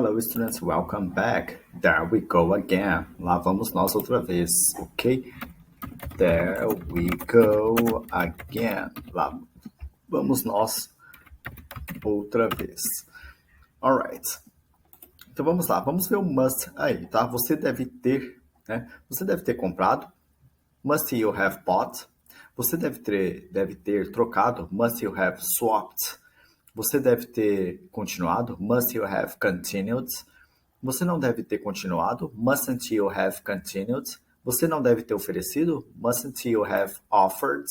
Hello, students, welcome back. There we go again. Lá vamos nós outra vez, ok? There we go again. Lá vamos nós outra vez. Alright. Então vamos lá, vamos ver o must aí, tá? Você deve ter, né? Você deve ter comprado. Must you have bought? Você deve ter trocado. Must you have swapped? Você deve ter continuado. Must you have continued? Você não deve ter continuado. Mustn't you have continued? Você não deve ter oferecido. Mustn't you have offered?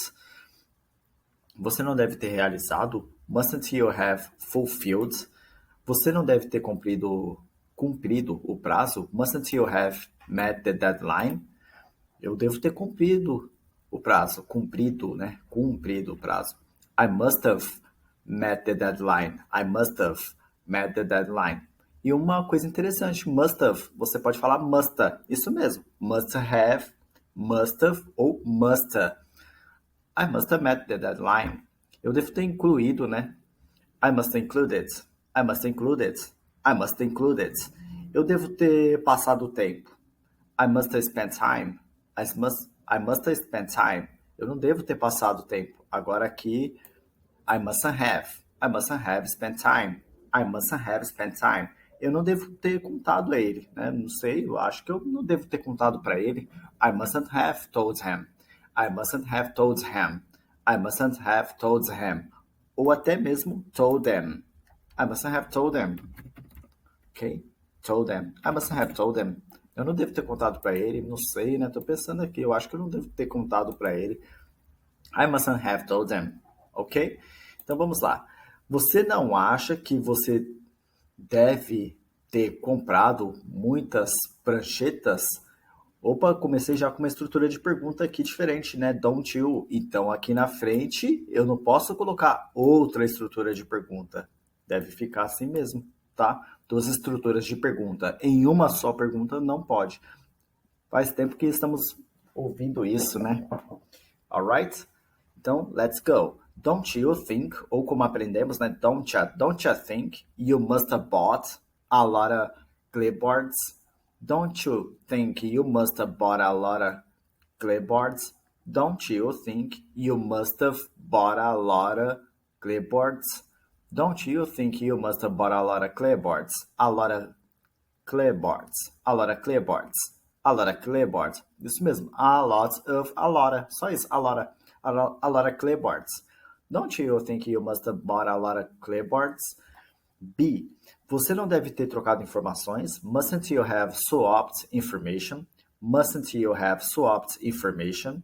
Você não deve ter realizado. Mustn't you have fulfilled? Você não deve ter cumprido o prazo. Mustn't you have met the deadline? Eu devo ter cumprido o prazo. Cumprido, né? Cumprido o prazo. I must have met the deadline. I must have met the deadline. E uma coisa interessante, must have, você pode falar musta. Isso mesmo. Must have ou musta. I must have met the deadline. Eu devo ter incluído, né? I must include it. I must include it. I must include it. Eu devo ter passado o tempo. I must have spent time. I must have spent time. Eu não devo ter passado o tempo. Agora aqui, I mustn't have. I mustn't have spent time. I mustn't have spent time. Eu não devo ter contado a ele, né? Não sei, eu acho que eu não devo ter contado para ele. I mustn't have told him. I mustn't have told him. I mustn't have told him. Ou até mesmo told them. I mustn't have told them. Ok? Told them. I mustn't have told them. Eu não devo ter contado para ele, não sei, né? Tô pensando aqui, eu acho que eu não devo ter contado para ele. I mustn't have told them. Ok? Então vamos lá. Você não acha que você deve ter comprado muitas pranchetas? Opa, comecei já com uma estrutura de pergunta aqui diferente, né? Don't you? Então aqui na frente eu não posso colocar outra estrutura de pergunta. Deve ficar assim mesmo, tá? Duas estruturas de pergunta em uma só pergunta não pode. Faz tempo que estamos ouvindo isso, né? Alright? Então, let's go. Don't you think, ou como aprendemos, né? Don't you think you must have bought a lot of clipboards? Don't you think you must have bought a lot of clipboards? Don't you think you must have bought a lot of clipboards? Don't you think you must have bought a lot of clipboards? A lot of clipboards. A lot of clipboards. A lot of clipboards. Isso mesmo. A lot of, a lot of. Só isso. A lot of. A lot of clipboards. Don't you think you must have bought a lot of clipboards? B. Você não deve ter trocado informações. Mustn't you have swapped information? Mustn't you have swapped information?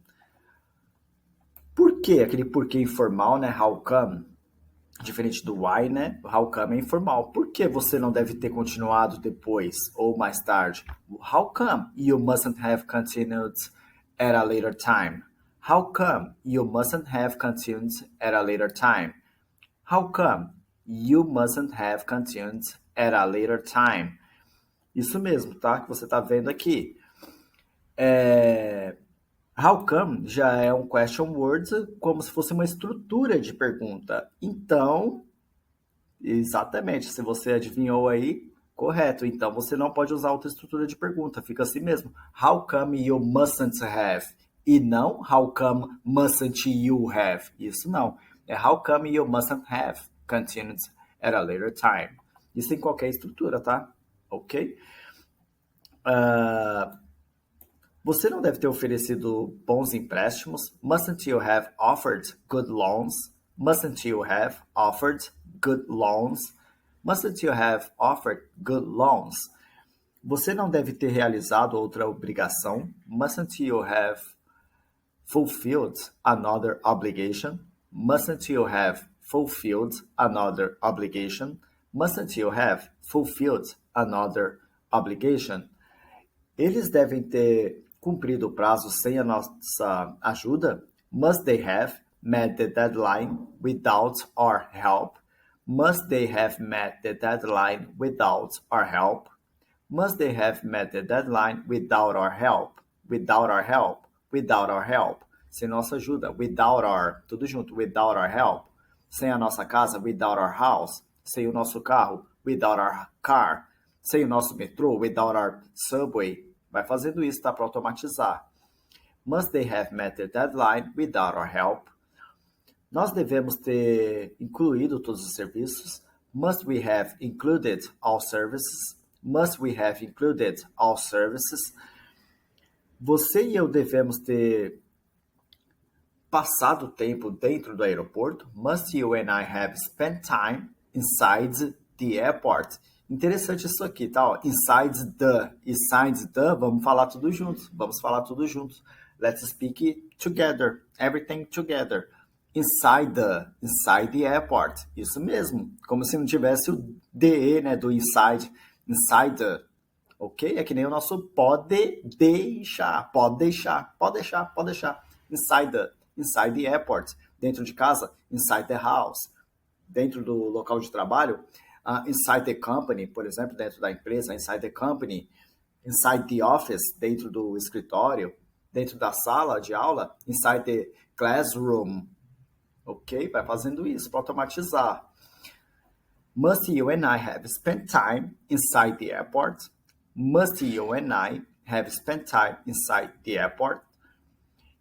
Por quê? Aquele porquê informal, né? How come? Diferente do why, né? How come é informal. Por que você não deve ter continuado depois ou mais tarde? How come you mustn't have continued at a later time? How come you mustn't have continued at a later time? How come you mustn't have continued at a later time? Isso mesmo, tá? Que você tá vendo aqui. How come já é um question word, como se fosse uma estrutura de pergunta. Então, exatamente, se você adivinhou aí, correto. Então, você não pode usar outra estrutura de pergunta, fica assim mesmo. How come you mustn't have? E não, how come mustn't you have? Isso não. É how come you mustn't have continued at a later time. Isso em qualquer estrutura, tá? Ok? Você não deve ter oferecido bons empréstimos. Mustn't you have offered good loans? Mustn't you have offered good loans? Mustn't you have offered good loans? Você não deve ter realizado outra obrigação. Mustn't you have fulfilled another obligation? Mustn't you have fulfilled another obligation? Mustn't you have fulfilled another obligation? Eles devem ter cumprido o prazo sem a nossa ajuda? Must they have met the deadline without our help? Must they have met the deadline without our help? Must they have met the deadline without our help? Without our help. Without our help. Sem nossa ajuda. Without our. Tudo junto. Without our help. Sem a nossa casa. Without our house. Sem o nosso carro. Without our car. sem o nosso metrô, without our subway. Vai fazendo isso, tá? Para automatizar. Must they have met their deadline without our help? Nós devemos ter incluído todos os serviços. Must we have included all services? Must we have included all services? Você e eu devemos ter passado tempo dentro do aeroporto. Must you and I have spent time inside the airport? Interessante isso aqui, tá? Ó, inside the, vamos falar tudo junto. Vamos falar tudo junto. Let's speak together, everything together. Inside the airport. Isso mesmo. Como se não tivesse o DE, né, do inside the. Ok? É que nem o nosso pode deixar. Inside the airport. Dentro de casa, inside the house. Dentro do local de trabalho, inside the company, por exemplo, dentro da empresa, inside the company. Inside the office, dentro do escritório. Dentro da sala de aula, inside the classroom. Ok? Vai fazendo isso para automatizar. Must you and I have spent time inside the airport? Must you and I have spent time inside the airport?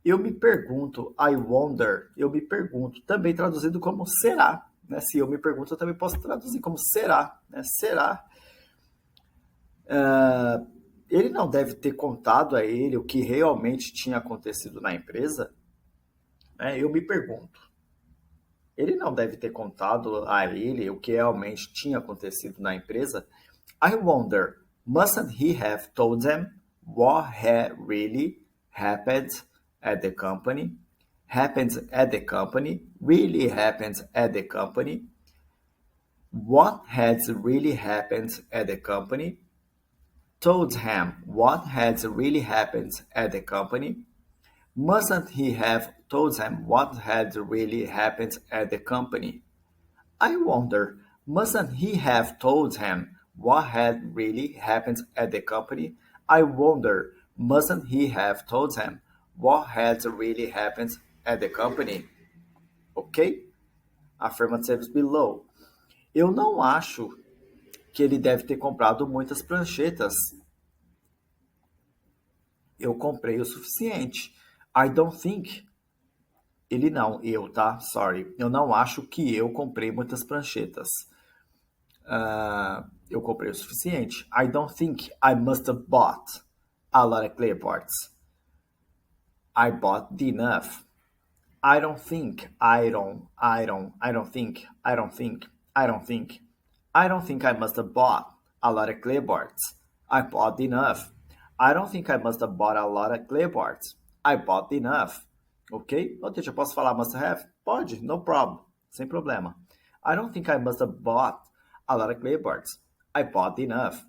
Eu me pergunto, I wonder, eu me pergunto, também traduzido como será. Né? Se eu me pergunto, eu também posso traduzir como será. Né? Será. Ele não deve ter contado a ele o que realmente tinha acontecido na empresa? Eu me pergunto. Ele não deve ter contado a ele o que realmente tinha acontecido na empresa? I wonder, mustn't he have told them what had really happened at the company? Happened at the company? Really happened at the company? What had really happened at the company? Told him what had really happened at the company? Mustn't he have told him what had really happened at the company? I wonder, mustn't he have told him what had really happened at the company? I wonder, mustn't he have told him what had really happened at the company? Ok? Affirmatives below. Eu não acho que ele deve ter comprado muitas pranchetas. Eu comprei o suficiente. I don't think. Ele não, eu, tá? Sorry. Eu não acho que eu comprei muitas pranchetas. Eu comprei o suficiente. I don't think I must have bought a lot of clipboards. I bought enough. I don't think I must have bought a lot of clipboards. I bought enough. I don't think I must have bought a lot of clipboards. I bought enough. Ok? Ou seja, eu posso falar must have? Pode, no problem. Sem problema. I don't think I must have bought a lot of clipboards. I bought enough.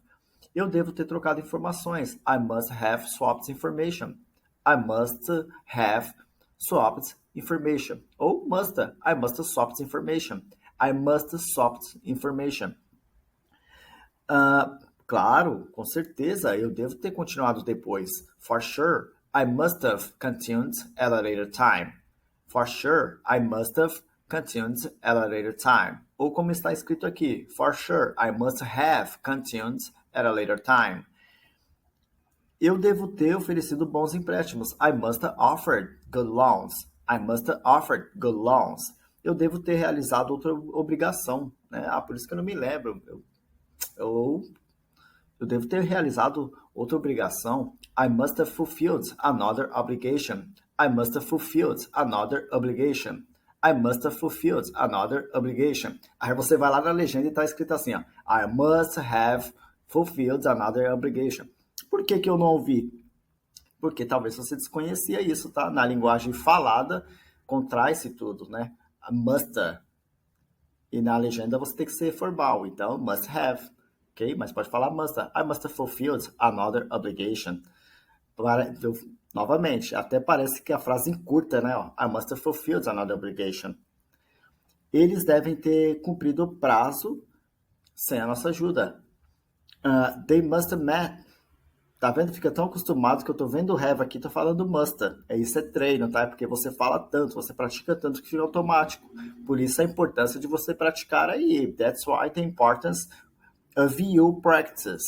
Eu devo ter trocado informações. I must have swapped information. I must have swapped information. Ou I must have swapped information. I must have swapped information. Claro, com certeza, eu devo ter continuado depois. For sure, I must have continued at a later time. For sure, I must have continued at a later time. Ou como está escrito aqui, for sure, I must have continued at a later time. Eu devo ter oferecido bons empréstimos. I must have offered good loans. I must have offered good loans. Eu devo ter realizado outra obrigação. Né? Por isso que eu não me lembro. Eu devo ter realizado outra obrigação. I must have fulfilled another obligation. I must have fulfilled another obligation. I must have fulfilled another obligation. Aí você vai lá na legenda e está escrito assim, ó, I must have fulfilled another obligation. Por que eu não ouvi? Porque talvez você desconhecia isso, tá? Na linguagem falada, contrai-se tudo, né? Must. E na legenda você tem que ser formal. Então, must have. Ok? Mas pode falar must. I must have fulfilled another obligation. Novamente, até parece que a frase encurta, né? I must have fulfilled another obligation. Eles devem ter cumprido o prazo sem a nossa ajuda. They must have met. Tá vendo? Fica tão acostumado que eu tô vendo o have aqui, tô falando must. Isso é treino, tá? É porque você fala tanto, você pratica tanto que fica automático. Por isso a importância de você praticar aí. That's why the importance of you practice.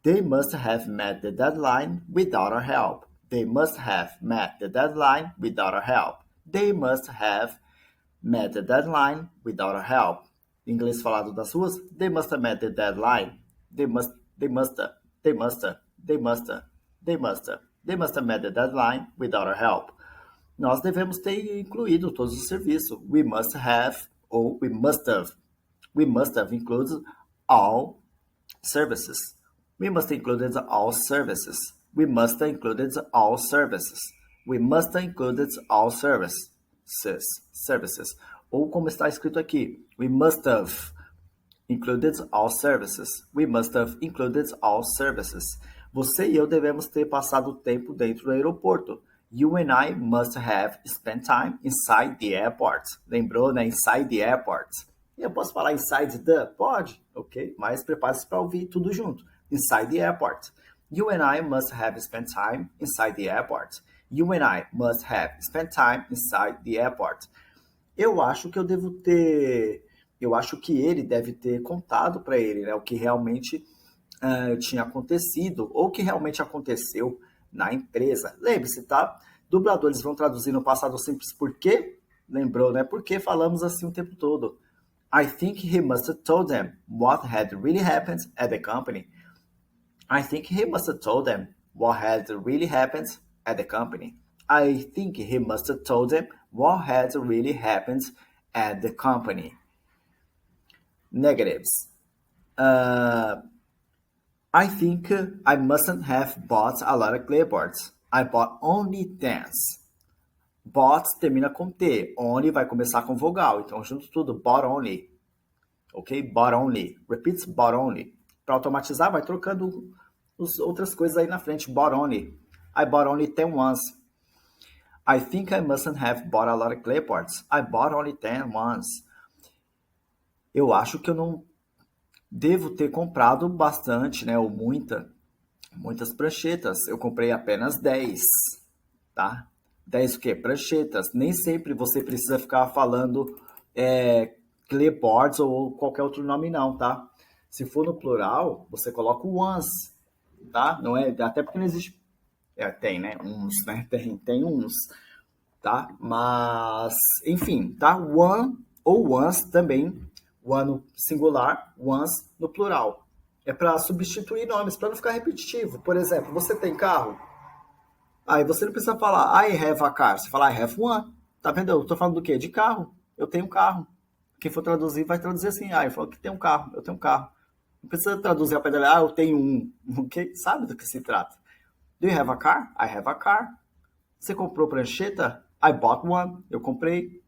They must have met the deadline without our help. They must have met the deadline without our help. They must have met the deadline without our help. Em inglês falado das ruas, they must have met the deadline. They must, they must, they must, they must, they must, they must have met the deadline without our help. Nós devemos ter incluído todos os serviços. We must have, ou we must have. We must have included all services. We must have included all services. We must have included all services. We must have included all services. Ou como está escrito aqui, we must have included all services. We must have included all services. Você e eu devemos ter passado tempo dentro do aeroporto. You and I must have spent time inside the airport. Lembrou, né? Inside the airport. Eu posso falar inside the? Pode, ok? Mas prepare-se para ouvir tudo junto. Inside the airport. You and I must have spent time inside the airport. You and I must have spent time inside the airport. Eu acho que ele deve ter contado para ele, né, o que realmente tinha acontecido, ou o que realmente aconteceu na empresa. Lembre-se, tá? Dubladores vão traduzir no passado simples por quê? Lembrou, né? Porque falamos assim o tempo todo. I think he must have told them what had really happened at the company. I think he must have told them what had really happened at the company. I think he must have told them what had really happened at the company. Negatives. I think I mustn't have bought a lot of clipboards. I bought only 10. Bought termina com T. Only vai começar com vogal. Então, junto tudo. Bought only. Ok? Bought only. Repeats bought only. Para automatizar, vai trocando outras coisas aí na frente. Bought only. I bought only 10 ones. I think I mustn't have bought a lot of clipboards. I bought only 10 ones. Eu acho que eu não devo ter comprado bastante, né? Ou muitas pranchetas. Eu comprei apenas 10, tá? 10 o quê? Pranchetas. Nem sempre você precisa ficar falando clipboards ou qualquer outro nome não, tá? Se for no plural, você coloca o ones, tá? Não é, até porque não existe... tem, né? Uns, né? Tem uns, tá? Mas, enfim, tá? One ou ones também. One no singular, ones no plural. É para substituir nomes, para não ficar repetitivo. Por exemplo, você tem carro? Aí você não precisa falar I have a car. Você fala I have one. Tá vendo? Eu tô falando do quê? De carro. Eu tenho um carro. Quem for traduzir, vai traduzir assim. Eu falo que tem um carro. Eu tenho um carro. Não precisa traduzir a pé dela. Eu tenho um. Ok? Sabe do que se trata. Do you have a car? I have a car. Você comprou prancheta? I bought one. Eu comprei.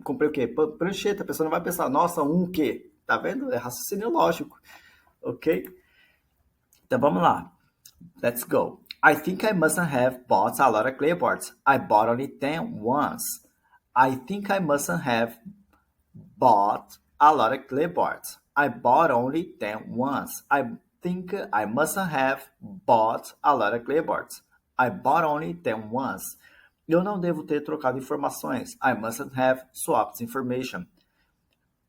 Comprei o quê? Prancheta. A pessoa não vai pensar, nossa, um quê? Tá vendo? É raciocínio lógico. Ok? Então vamos lá. Let's go. I think I mustn't have bought a lot of clipboards. I bought only 10 ones. I think I mustn't have bought a lot of clipboards. I bought only 10 ones. I think I mustn't have bought a lot of clipboards. I bought only 10 ones. Eu não devo ter trocado informações. I mustn't have swapped information.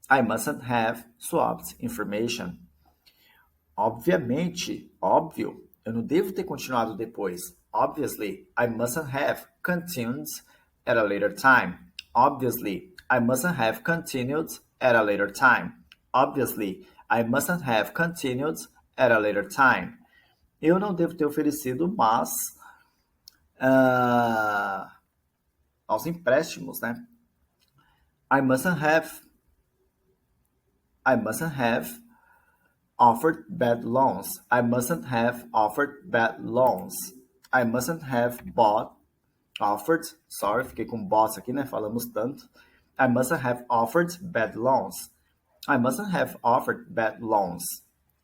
I mustn't have swapped information. Obviamente, óbvio, eu não devo ter continuado depois. Obviously, I mustn't have continued at a later time. Obviously, I mustn't have continued at a later time. Obviously, I mustn't have continued at a later time. Eu não devo ter oferecido, mas aos empréstimos, né? I mustn't have offered bad loans. I mustn't have offered bad loans. I mustn't have offered, sorry, fiquei com bots aqui, né? Falamos tanto. I mustn't have offered bad loans. I mustn't have offered bad loans.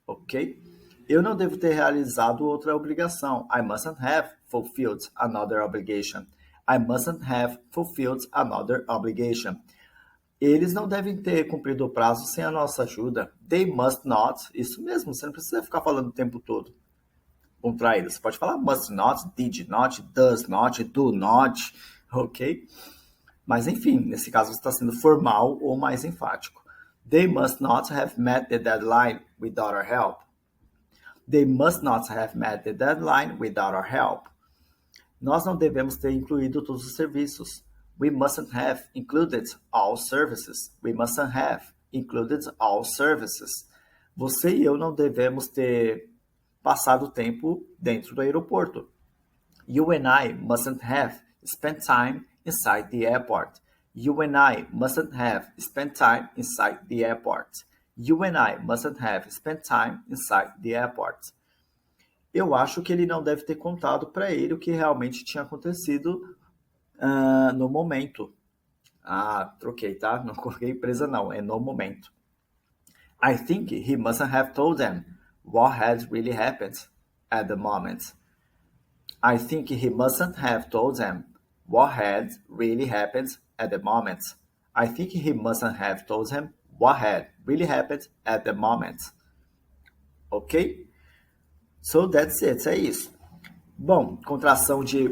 Ok? Eu não devo ter realizado outra obrigação. I mustn't have fulfilled another obligation. I mustn't have fulfilled another obligation. Eles não devem ter cumprido o prazo sem a nossa ajuda. They must not. Isso mesmo, você não precisa ficar falando o tempo todo contraído. Você pode falar must not, did not, does not, do not, ok? Mas enfim, nesse caso você está sendo formal ou mais enfático. They must not have met the deadline without our help. They must not have met the deadline without our help. Nós não devemos ter incluído todos os serviços. We mustn't have included all services. We mustn't have included all services. Você e eu não devemos ter passado tempo dentro do aeroporto. You and I mustn't have spent time inside the airport. You and I mustn't have spent time inside the airport. You and I mustn't have spent time inside the airport. Eu acho que ele não deve ter contado para ele o que realmente tinha acontecido no momento. Troquei, tá? Não coloquei empresa não, é no momento. I think he mustn't have told them what had really happened at the moment. I think he mustn't have told them what had really happened at the moment. I think he mustn't have told them what had really happened at the moment. Ok? So that's it, é isso. Bom, contração de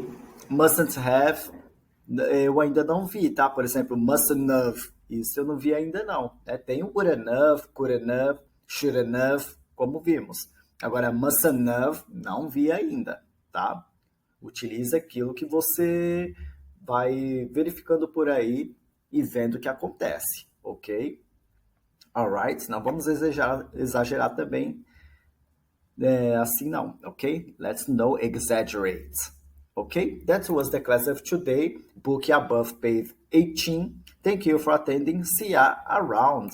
mustn't have, eu ainda não vi, tá? Por exemplo, mustn't have, isso eu não vi ainda não. Tem o would enough, could enough, should enough, como vimos. Agora, mustn't have, não vi ainda, tá? Utiliza aquilo que você vai verificando por aí e vendo o que acontece, ok? Alright, não vamos exagerar também assim não, ok? Let's not exaggerate, ok? That was the class of today. Book above page 18. Thank you for attending. See ya around.